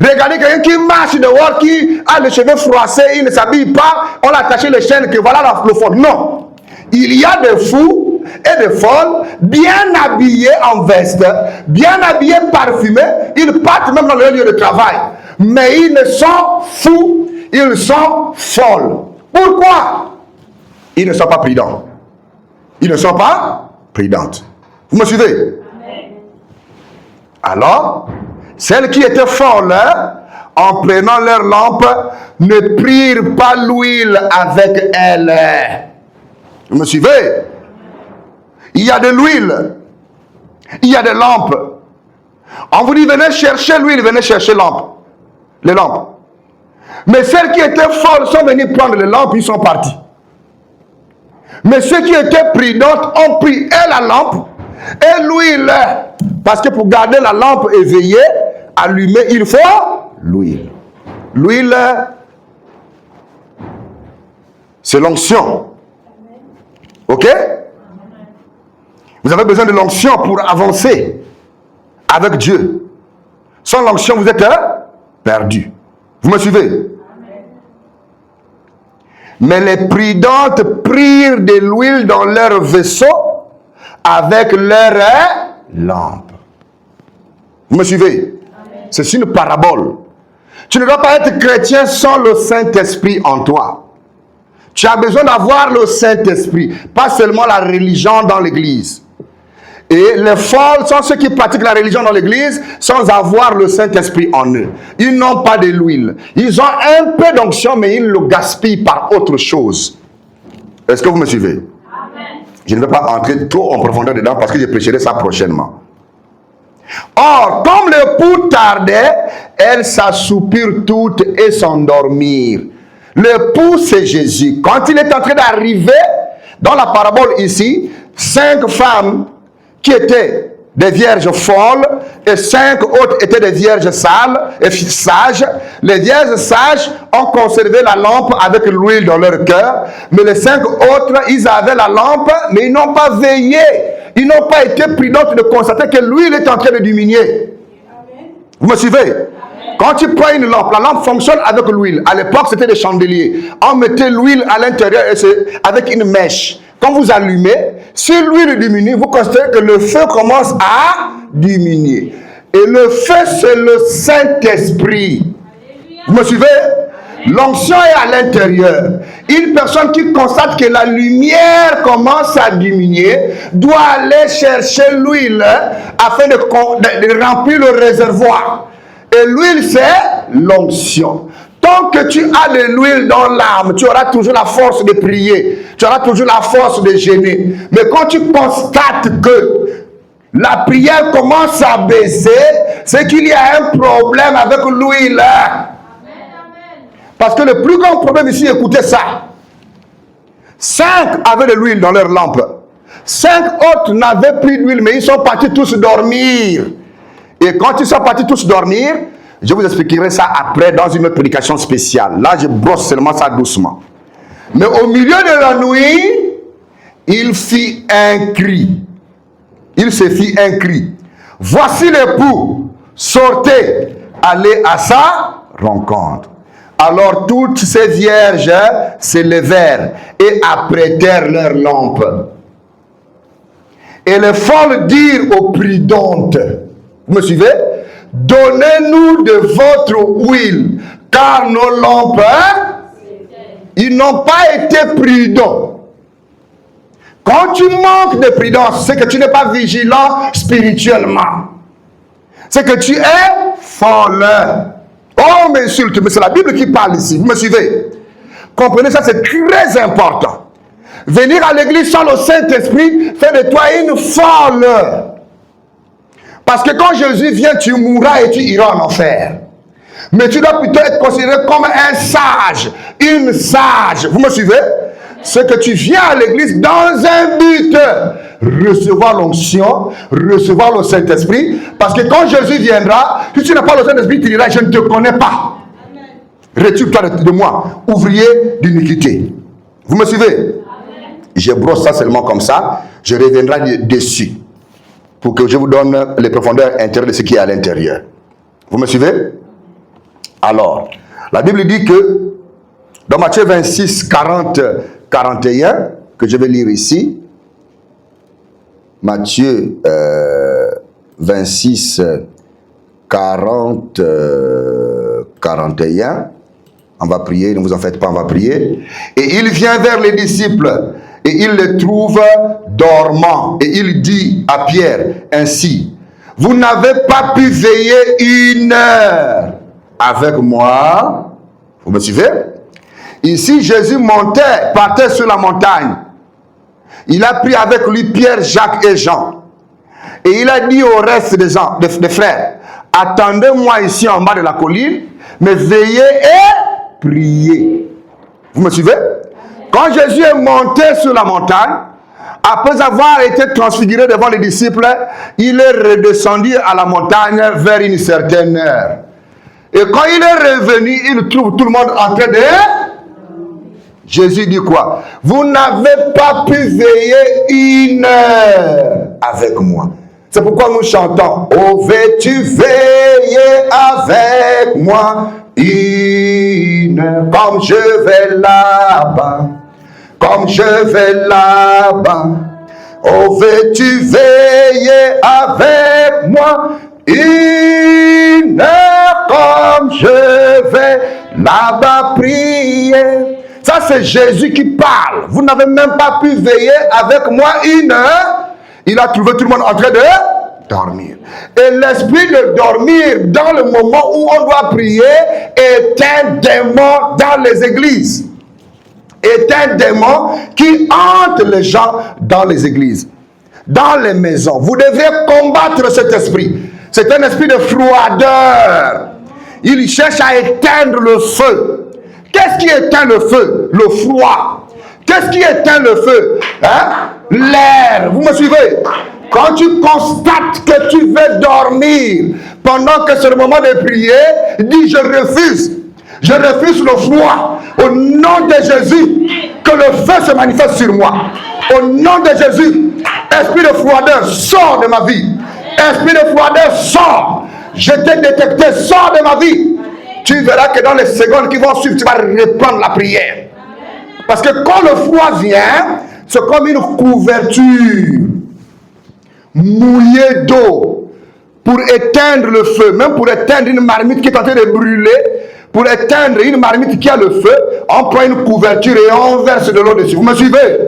Regardez quelqu'un qui marche dehors, qui a les cheveux froissés, il ne s'habille pas, on l'a attaché les chaînes, que voilà le folle. Non. Il y a des fous et des folles, bien habillés en veste, bien habillés parfumés, ils partent même dans leur lieu de travail. Mais ils ne sont fous, ils sont folles. Pourquoi? Ils ne sont pas prudents. Ils ne sont pas prudentes. Vous me suivez? Amen. Alors, celles qui étaient folles, en prenant leur lampe, ne prirent pas l'huile avec elles. Vous me suivez? Il y a de l'huile. Il y a des lampes. On vous dit, venez chercher l'huile, venez chercher les lampes. Mais celles qui étaient folles sont venues prendre les lampes, ils sont partis. Mais ceux qui étaient prudentes ont pris et la lampe et l'huile. Parce que pour garder la lampe éveillée, allumée, il faut l'huile. L'huile, c'est l'onction. Ok? Vous avez besoin de l'onction pour avancer avec Dieu. Sans l'onction, vous êtes perdu. Vous me suivez? Mais les prudentes prirent de l'huile dans leur vaisseau avec leur lampe. Vous me suivez? C'est une parabole. Tu ne dois pas être chrétien sans le Saint-Esprit en toi. Tu as besoin d'avoir le Saint-Esprit, pas seulement la religion dans l'église. Et les folles sont ceux qui pratiquent la religion dans l'église sans avoir le Saint-Esprit en eux. Ils n'ont pas de l'huile. Ils ont un peu d'onction, mais ils le gaspillent par autre chose. Est-ce que vous me suivez? Amen. Je ne vais pas entrer trop en profondeur dedans parce que je prêcherai ça prochainement. Or, comme l'époux tardait, elles s'assoupirent toutes et s'endormirent. L'époux, c'est Jésus. Quand il est en train d'arriver, dans la parabole ici, 5 femmes qui étaient des vierges folles et 5 autres étaient des vierges sales et sages. Les vierges sages ont conservé la lampe avec l'huile dans leur cœur, mais les 5 autres, ils avaient la lampe, mais ils n'ont pas veillé. Ils n'ont pas été prudents de constater que l'huile est en train de diminuer. Amen. Vous me suivez? Amen. Quand tu prends une lampe, la lampe fonctionne avec l'huile. À l'époque, c'était des chandeliers. On mettait l'huile à l'intérieur avec une mèche. Quand vous allumez, si l'huile diminue, vous constatez que le feu commence à diminuer. Et le feu, c'est le Saint-Esprit. Vous me suivez? L'onction est à l'intérieur. Une personne qui constate que la lumière commence à diminuer doit aller chercher l'huile afin de remplir le réservoir. Et l'huile, c'est l'onction. Tant que tu as de l'huile dans l'âme, tu auras toujours la force de prier. Tu auras toujours la force de gêner. Mais quand tu constates que la prière commence à baisser, c'est qu'il y a un problème avec l'huile. Parce que le plus grand problème ici, écoutez ça. 5 avaient de l'huile dans leur lampe. 5 autres n'avaient plus d'huile, mais ils sont partis tous dormir. Et quand ils sont partis tous dormir, je vous expliquerai ça après dans une autre prédication spéciale. Là, je brosse seulement ça doucement. Mais au milieu de la nuit, il fit un cri. Il se fit un cri. Voici l'époux, sortez, allez à sa rencontre. Alors toutes ces vierges se levèrent et apprêtèrent leurs lampes. Et les folles dirent aux prudentes, vous me suivez? Donnez-nous de votre huile, car nos lampes, ils n'ont pas été prudents. Quand tu manques de prudence, c'est que tu n'es pas vigilant spirituellement. C'est que tu es folle. Oh, m'insulte, mais c'est la Bible qui parle ici. Vous me suivez? Comprenez ça, c'est très important. Venir à l'église sans le Saint-Esprit fait de toi une folle. Parce que quand Jésus vient, tu mourras et tu iras en enfer. Mais tu dois plutôt être considéré comme un sage, une sage. Vous me suivez? C'est que tu viens à l'église dans un but. Recevoir l'onction, recevoir le Saint-Esprit. Parce que quand Jésus viendra, si tu n'as pas le Saint-Esprit, tu diras, je ne te connais pas. Retire-toi de moi, ouvrier d'iniquité. Vous me suivez? Amen. Je brosse ça seulement comme ça. Je reviendrai dessus. Pour que je vous donne les profondeurs intérieures de ce qui est à l'intérieur. Vous me suivez? Alors, la Bible dit que dans Matthieu 26, 40, 41, que je vais lire ici. Matthieu 26, 40, 41. On va prier, ne vous en faites pas, on va prier. Et il vient vers les disciples et il les trouve dormants. Et il dit à Pierre ainsi: vous n'avez pas pu veiller 1 heure avec moi. Vous me suivez? Ici, Jésus partait sur la montagne. Il a pris avec lui Pierre, Jacques et Jean. Et il a dit au reste des frères: attendez-moi ici en bas de la colline, mais veillez et priez. Vous me suivez? Quand Jésus est monté sur la montagne, après avoir été transfiguré devant les disciples, il est redescendu à la montagne vers une certaine heure. Et quand il est revenu, il trouve tout le monde en train de... Jésus dit quoi? Vous n'avez pas pu veiller 1 heure avec moi. C'est pourquoi nous chantons: oh, veux-tu veiller avec moi 1 heure, comme je vais là-bas, comme je vais là-bas. Oh, veux-tu veiller avec moi 1 heure, comme je vais là-bas prier. Ça, c'est Jésus qui parle. Vous n'avez même pas pu veiller avec moi 1 heure. Il a trouvé tout le monde en train de dormir. Et l'esprit de dormir dans le moment où on doit prier est un démon dans les églises. Est un démon qui hante les gens dans les églises, dans les maisons. Vous devez combattre cet esprit. C'est un esprit de froideur. Il cherche à éteindre le feu. Qu'est-ce qui éteint le feu? Le froid. Qu'est-ce qui éteint le feu? L'air. Vous me suivez? Quand tu constates que tu veux dormir pendant que c'est le moment de prier, dis: je refuse. Je refuse le froid. Au nom de Jésus, que le feu se manifeste sur moi. Au nom de Jésus, esprit de froideur, sors de ma vie. Esprit de froideur, sors. Je t'ai détecté, sors de ma vie. Tu verras que dans les secondes qui vont suivre, tu vas reprendre la prière. Parce que quand le froid vient, c'est comme une couverture mouillée d'eau pour éteindre le feu. Même pour éteindre une marmite qui est en train de brûler, pour éteindre une marmite qui a le feu, on prend une couverture et on verse de l'eau dessus. Vous me suivez?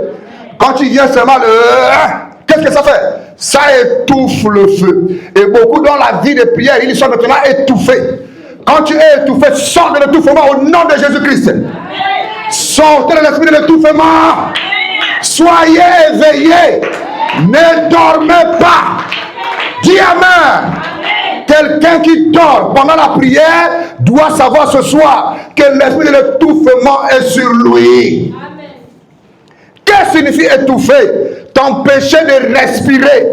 Quand tu viens seulement, qu'est-ce que ça fait? Ça étouffe le feu. Et beaucoup dans la vie de prière, ils sont maintenant étouffés. Quand tu es étouffé, sors de l'étouffement au nom de Jésus-Christ. Sortez de l'esprit de l'étouffement. Soyez éveillés. Ne dormez pas. Dis amen. Quelqu'un qui dort pendant la prière doit savoir ce soir que l'esprit de l'étouffement est sur lui. Qu'est-ce que signifie étouffer? T'empêcher de respirer.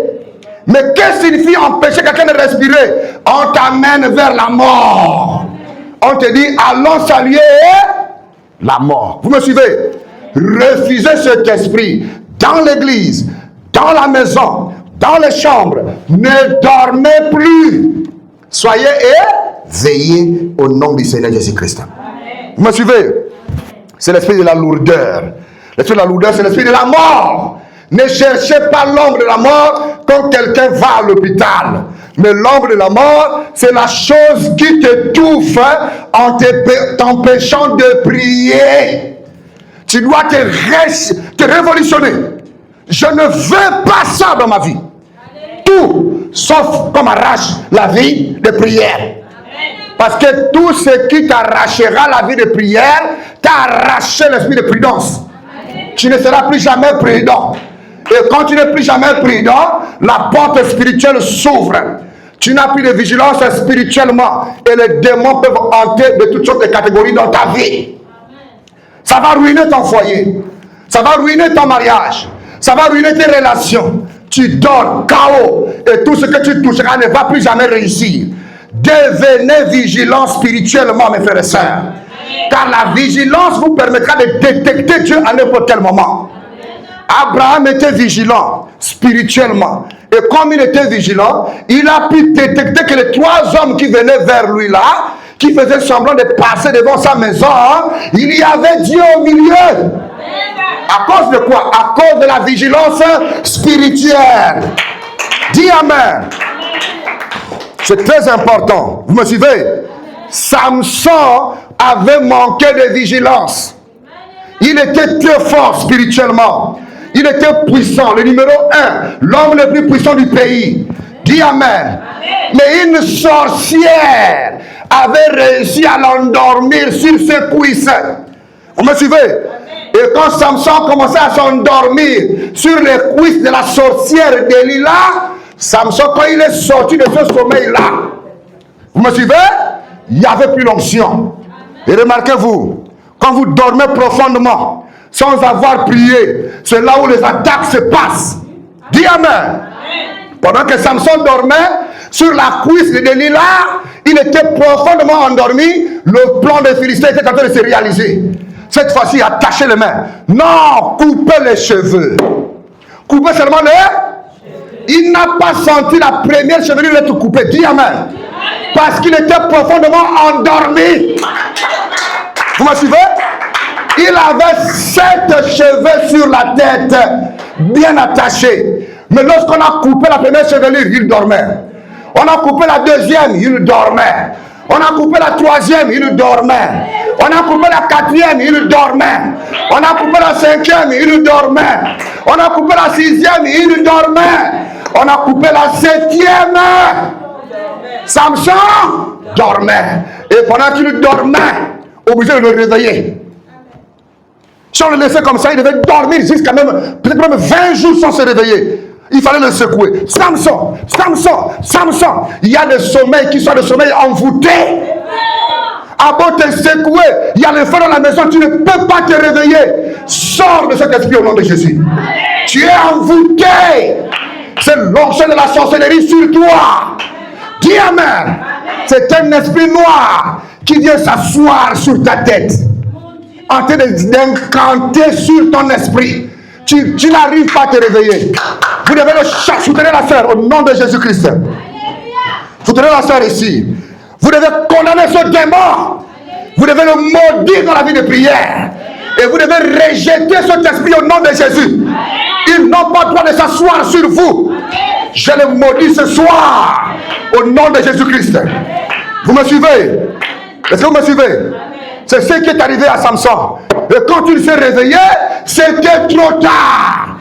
Mais qu'est-ce que signifie empêcher quelqu'un de respirer? On t'amène vers la mort. On te dit: allons saluer la mort. Vous me suivez? Refusez cet esprit dans l'église, dans la maison, dans les chambres. Ne dormez plus. Soyez éveillés au nom du Seigneur Jésus-Christ. Vous me suivez? C'est l'esprit de la lourdeur. L'esprit de la lourdeur, c'est l'esprit de la mort. Ne cherchez pas l'ombre de la mort quand quelqu'un va à l'hôpital. Mais l'ombre de la mort, c'est la chose qui t'étouffe en t'empêchant de prier. Tu dois te révolutionner. Je ne veux pas ça dans ma vie. Tout, sauf qu'on m'arrache la vie de prière. Parce que tout ce qui t'arrachera la vie de prière, t'a arraché l'esprit de prudence. Tu ne seras plus jamais prudent. Et quand tu n'es plus jamais prudent, la porte spirituelle s'ouvre. Tu n'as plus de vigilance spirituellement. Et les démons peuvent entrer de toutes sortes de catégories dans ta vie. Ça va ruiner ton foyer. Ça va ruiner ton mariage. Ça va ruiner tes relations. Tu dors KO. Et tout ce que tu toucheras ne va plus jamais réussir. Devenez vigilants spirituellement, mes frères et sœurs. Car la vigilance vous permettra de détecter Dieu à n'importe quel moment. Abraham était vigilant spirituellement. Et comme il était vigilant, il a pu détecter que les 3 hommes qui venaient vers lui là, qui faisaient semblant de passer devant sa maison, il y avait Dieu au milieu. À cause de quoi? À cause de la vigilance spirituelle. Dis Amen. C'est très important. Vous me suivez? Samson avait manqué de vigilance. Il était très fort spirituellement. Il était puissant. Le numéro 1, l'homme le plus puissant du pays. Dis Amen. Mais une sorcière avait réussi à l'endormir sur ses cuisses. Vous me suivez? Et quand Samson commençait à s'endormir sur les cuisses de la sorcière Delilah, Samson, quand il est sorti de ce sommeil-là, vous me suivez? Il n'y avait plus l'onction. Et remarquez-vous, quand vous dormez profondément, sans avoir prié, c'est là où les attaques se passent. Dis Amen. Pendant que Samson dormait sur la cuisse de Delilah, il était profondément endormi. Le plan des Philistins était en train de se réaliser. Cette fois-ci, attachez les mains. Non, coupez les cheveux. Coupez seulement les... Il n'a pas senti la première chevelure être coupée. Dis Amen. Parce qu'il était profondément endormi. Vous me suivez? Il avait 7 cheveux sur la tête, bien attachés. Mais lorsqu'on a coupé la première chevelure, il dormait. On a coupé la deuxième, il dormait. On a coupé la troisième, il dormait. On a coupé la quatrième, il dormait. On a coupé la cinquième, il dormait. On a coupé la sixième, il dormait. On a coupé la septième. Samson dormait. Et pendant qu'il dormait, obligé de le réveiller. Si on le laissait comme ça, il devait dormir jusqu'à peut-être même 20 jours sans se réveiller. Il fallait le secouer. Samson, Samson, Samson. Il y a des sommeils qui sont des sommeils envoûtés. À beau te secouer, il y a le feu dans la maison, tu ne peux pas te réveiller. Sors de cet esprit au nom de Jésus. Tu es envoûté. C'est l'onction de la sorcellerie sur toi. Dis Amen. C'est un esprit noir qui vient s'asseoir sur ta tête, en train d'incanter sur ton esprit. Tu n'arrives pas à te réveiller. Vous devez le chercher. Soutenez la sœur au nom de Jésus-Christ. Soutenez la sœur ici. Vous devez condamner ce démon. Vous devez le maudire dans la vie de prière. Et vous devez rejeter cet esprit au nom de Jésus. Ils n'ont pas le droit de s'asseoir sur vous. Je le maudis ce soir au nom de Jésus-Christ. Vous me suivez? Est-ce que vous me suivez? C'est ce qui est arrivé à Samson. Et quand il s'est réveillé, c'était trop tard.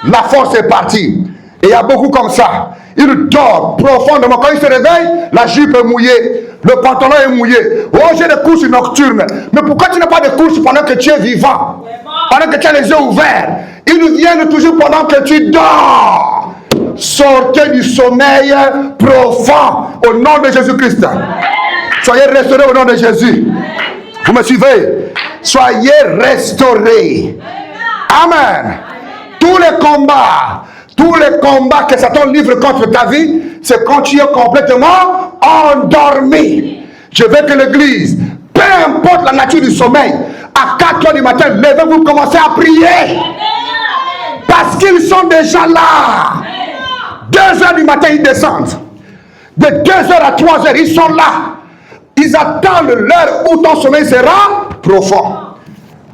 La force est partie. Et il y a beaucoup comme ça. Il dort profondément. Quand il se réveille, la jupe est mouillée. Le pantalon est mouillé. Oh, j'ai des couches nocturnes. Mais pourquoi tu n'as pas de couches pendant que tu es vivant? Pendant que tu as les yeux ouverts. Ils viennent toujours pendant que tu dors. Sortez du sommeil profond au nom de Jésus-Christ. Soyez restaurés au nom de Jésus. Vous me suivez? Soyez restaurés. Amen. Tous les combats que Satan livre contre ta vie, c'est quand tu es complètement endormi. Je veux que l'église, peu importe la nature du sommeil, à 4 heures du matin, levez-vous, commencez à prier. Parce qu'ils sont déjà là. 2 heures du matin, ils descendent. De 2 heures à 3 heures, ils sont là. Ils attendent l'heure où ton sommeil sera profond.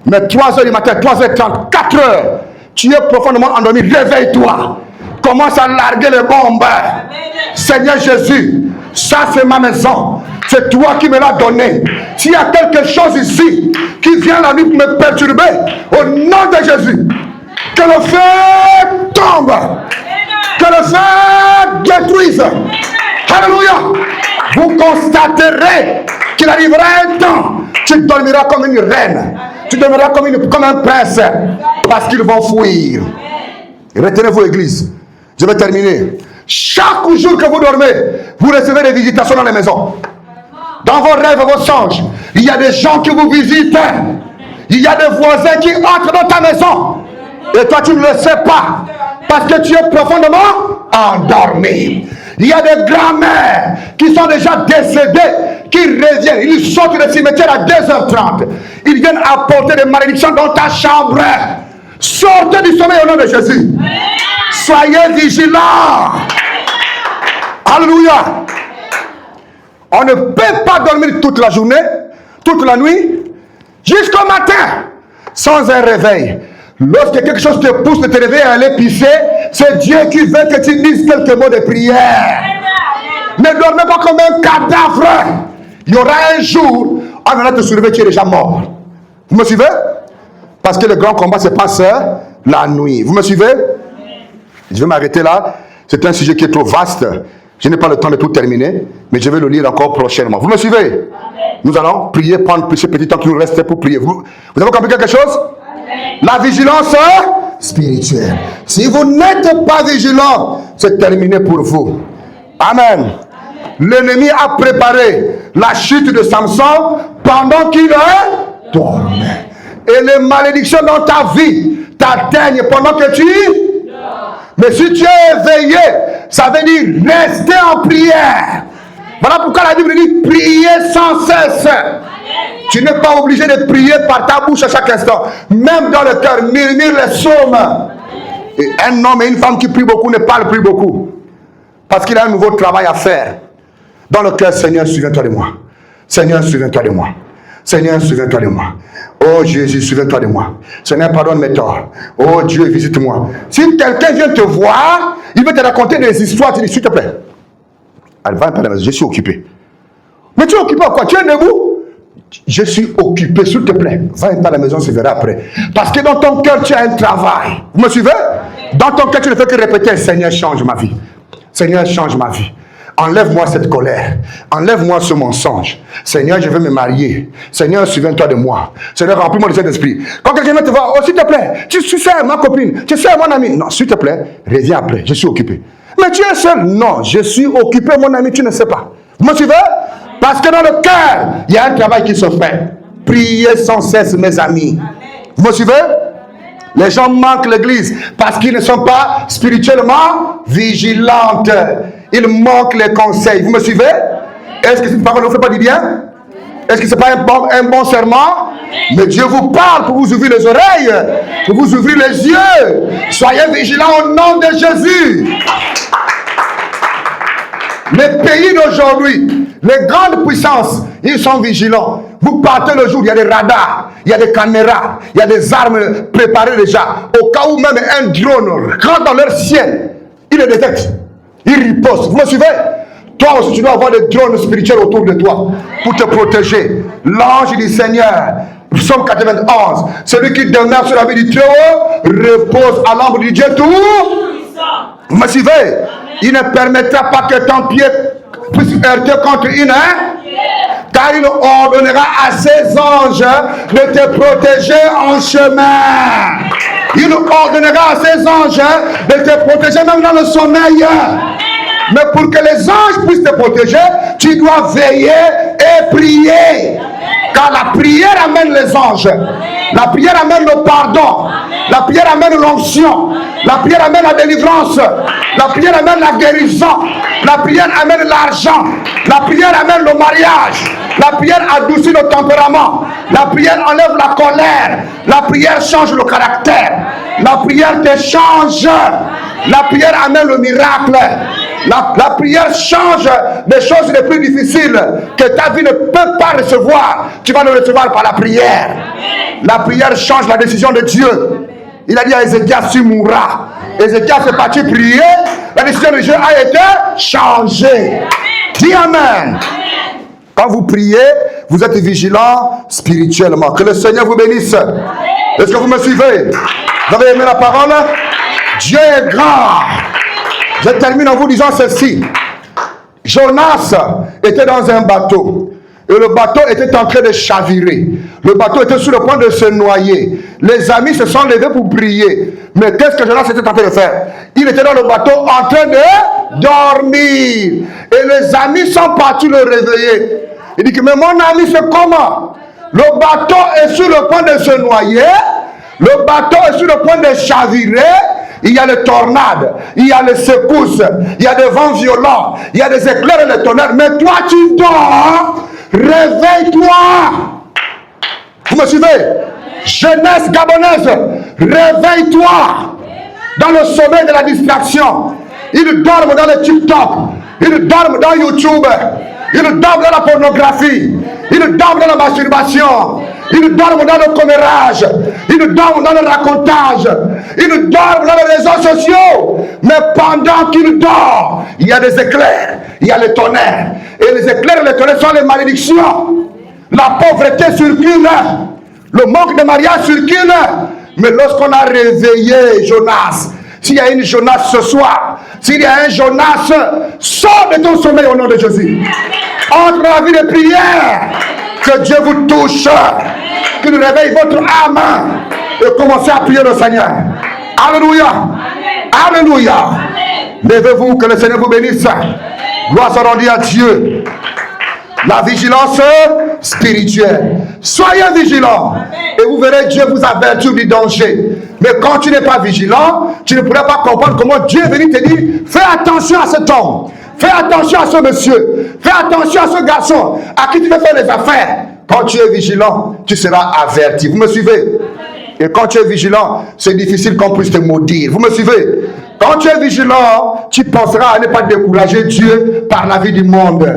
Mais 3 heures du matin, 3h30, 4 heures, tu es profondément endormi. Réveille-toi. Commence à larguer les bombes. Seigneur Jésus, ça c'est ma maison. C'est toi qui me l'as donné. S'il y a quelque chose ici qui vient la nuit pour me perturber, au nom de Jésus, que le feu tombe. Que le feu détruise. Alléluia. Vous constaterez qu'il arrivera un temps, tu dormiras comme une reine. Tu dormiras comme un prince. Parce qu'ils vont fuir. Retenez-vous, église. Je vais terminer. Chaque jour que vous dormez, vous recevez des visitations dans les maisons. Dans vos rêves et vos songes, il y a des gens qui vous visitent. Il y a des voisins qui entrent dans ta maison. Et toi, tu ne le sais pas. Parce que tu es profondément endormi. Il y a des grands-mères qui sont déjà décédées, qui reviennent. Ils sortent du cimetière à 2h30. Ils viennent apporter des malédictions dans ta chambre. Sortez du sommeil au nom de Jésus. Soyez vigilants. Alléluia. On ne peut pas dormir toute la journée, toute la nuit, jusqu'au matin, sans un réveil. Lorsque quelque chose te pousse de te réveiller à aller pisser, c'est Dieu qui veut que tu dises quelques mots de prière. Ne dormez pas comme un cadavre. Il y aura un jour, on va te soulever, tu es déjà mort. Vous me suivez? Parce que le grand combat se passe la nuit. Vous me suivez? Je vais m'arrêter là. C'est un sujet qui est trop vaste. Je n'ai pas le temps de tout terminer, mais je vais le lire encore prochainement. Vous me suivez? Amen. Nous allons prier, prendre ce petit temps qui nous reste pour prier. Vous avez compris quelque chose? Amen. La vigilance spirituelle. Si vous n'êtes pas vigilant, c'est terminé pour vous. Amen. L'ennemi a préparé la chute de Samson pendant qu'il dormait. Et les malédictions dans ta vie t'atteignent pendant que tu dors. Mais si tu es éveillé, ça veut dire rester en prière. Voilà pourquoi la Bible dit prier sans cesse. Tu n'es pas obligé de prier par ta bouche à chaque instant. Même dans le cœur, murmure les psaumes. Et un homme et une femme qui prient beaucoup ne parlent plus beaucoup. Parce qu'il a un nouveau travail à faire. Dans le cœur, Seigneur, souviens-toi de moi. Seigneur, souviens-toi de moi. Seigneur, souviens-toi de moi. Oh Jésus, souviens-toi de moi. Seigneur, pardonne mes torts. Oh Dieu, visite-moi. Si quelqu'un vient te voir, il veut te raconter des histoires, tu dis, s'il te plaît. Allez, va un peu à la maison, je suis occupé. Mais tu es occupé à quoi? Tu es debout? Je suis occupé, s'il te plaît. Va un peu à la maison, on se verra après. Parce que dans ton cœur, tu as un travail. Vous me suivez? Dans ton cœur, tu ne fais que répéter, Seigneur, change ma vie. Seigneur, change ma vie. Enlève-moi cette colère. Enlève-moi ce mensonge. Seigneur, je veux me marier. Seigneur, souviens-toi de moi. Seigneur, remplis-moi de cet esprit. Quand quelqu'un vient te voir, oh, s'il te plaît, tu sais ma copine, tu sais mon ami. Non, s'il te plaît, reviens après, je suis occupé. Mais tu es seul. Non, je suis occupé, mon ami, tu ne sais pas. Vous me suivez? Parce que dans le cœur, il y a un travail qui se fait. Priez sans cesse, mes amis. Vous me suivez? Les gens manquent l'église parce qu'ils ne sont pas spirituellement vigilantes. Ils manquent les conseils. Vous me suivez? Est-ce que cette parole ne vous fait pas du bien? Est-ce que ce n'est pas un bon serment? Mais Dieu vous parle pour vous ouvrir les oreilles, pour vous ouvrir les yeux. Soyez vigilants au nom de Jésus. Les pays d'aujourd'hui, les grandes puissances, ils sont vigilants. Vous partez le jour, il y a des radars, il y a des caméras, il y a des armes préparées déjà. Au cas où même un drone rentre dans leur ciel, il les détecte, il riposte. Vous me suivez? Toi aussi, tu dois avoir des drones spirituels autour de toi pour te protéger. L'ange du Seigneur, Psaume 91, celui qui demeure sur la vie du Très-Haut, repose à l'ombre du Dieu tout. Vous me suivez? Il ne permettra pas que ton pied puisse heurter contre une car il ordonnera à ses anges de te protéger en chemin. Il ordonnera à ses anges de te protéger même dans le sommeil. Mais pour que les anges puissent te protéger, tu dois veiller et prier. Car la prière amène les anges. La prière amène le pardon. La prière amène l'onction. La prière amène la délivrance. La prière amène la guérison. La prière amène l'argent. La prière amène le mariage. La prière adoucit le tempérament. La prière enlève la colère. La prière change le caractère. La prière te change. La prière amène le miracle. La prière change des choses les plus difficiles que ta vie ne peut pas recevoir. Tu vas le recevoir par la prière. La prière change la décision de Dieu. Il a dit à Ézéchias, tu mourras. Ézéchias est parti prier. La décision de Dieu a été changée. Dis Amen. Quand vous priez, vous êtes vigilant spirituellement. Que le Seigneur vous bénisse. Est-ce que vous me suivez? Vous avez aimé la parole? Dieu est grand. Je termine en vous disant ceci. Jonas était dans un bateau. Et le bateau était en train de chavirer. Le bateau était sur le point de se noyer. Les amis se sont levés pour prier. Mais qu'est-ce que Jonas était en train de faire? Il était dans le bateau en train de dormir. Et les amis sont partis le réveiller. Il dit que, mais mon ami, c'est comment? Le bateau est sur le point de se noyer. Le bateau est sur le point de chavirer. Il y a les tornades, il y a les secousses, il y a des vents violents, il y a des éclairs et les tonnerres. Mais toi, tu dors. Réveille-toi. Vous me suivez? Jeunesse gabonaise, réveille-toi. Dans le sommeil de la distraction. Ils dorment dans les TikTok. Ils dorment dans YouTube. Ils dorment dans la pornographie. Ils dorment dans la masturbation. Ils dorment dans le commérage. Ils dorment dans le racontage. Ils dorment dans les réseaux sociaux. Mais pendant qu'ils dorment, il y a des éclairs, il y a les tonnerres. Et les éclairs et les tonnerres sont les malédictions. La pauvreté circule. Le manque de mariage circule. Mais lorsqu'on a réveillé Jonas, s'il y a une Jonas ce soir, s'il y a un Jonas, sors de ton sommeil au nom de Jésus. Entre dans la vie de prière. Que Dieu vous touche. Qu'il réveille votre âme. Et commencez à prier le Seigneur. Alléluia. Alléluia. Levez-vous, que le Seigneur vous bénisse. Gloire soit rendue à Dieu. La vigilance spirituelle. Soyez vigilants. Et vous verrez Dieu vous avertir du danger. Mais quand tu n'es pas vigilant, tu ne pourras pas comprendre comment Dieu est venu te dire, fais attention à cet homme. Fais attention à ce monsieur. Fais attention à ce garçon à qui tu veux faire les affaires. Quand tu es vigilant, tu seras averti. Vous me suivez? Et quand tu es vigilant, c'est difficile qu'on puisse te maudire. Vous me suivez? Quand tu es vigilant, tu penseras à ne pas décourager Dieu par la vie du monde.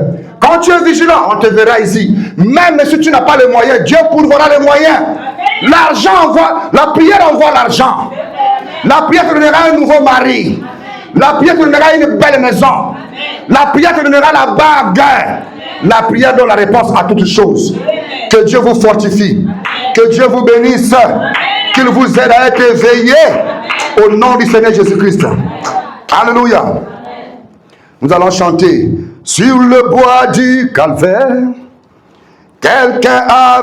Quand tu es vigilant, on te verra ici. Même si tu n'as pas les moyens, Dieu pourvoira les moyens. L'argent envoie, la prière envoie l'argent. La prière te donnera un nouveau mari. La prière te donnera une belle maison. La prière te donnera la bague. La prière donne la réponse à toutes choses. Que Dieu vous fortifie. Que Dieu vous bénisse. Qu'il vous aide à être éveillé au nom du Seigneur Jésus-Christ. Alléluia. Nous allons chanter sur le bois du calvaire. Quelqu'un a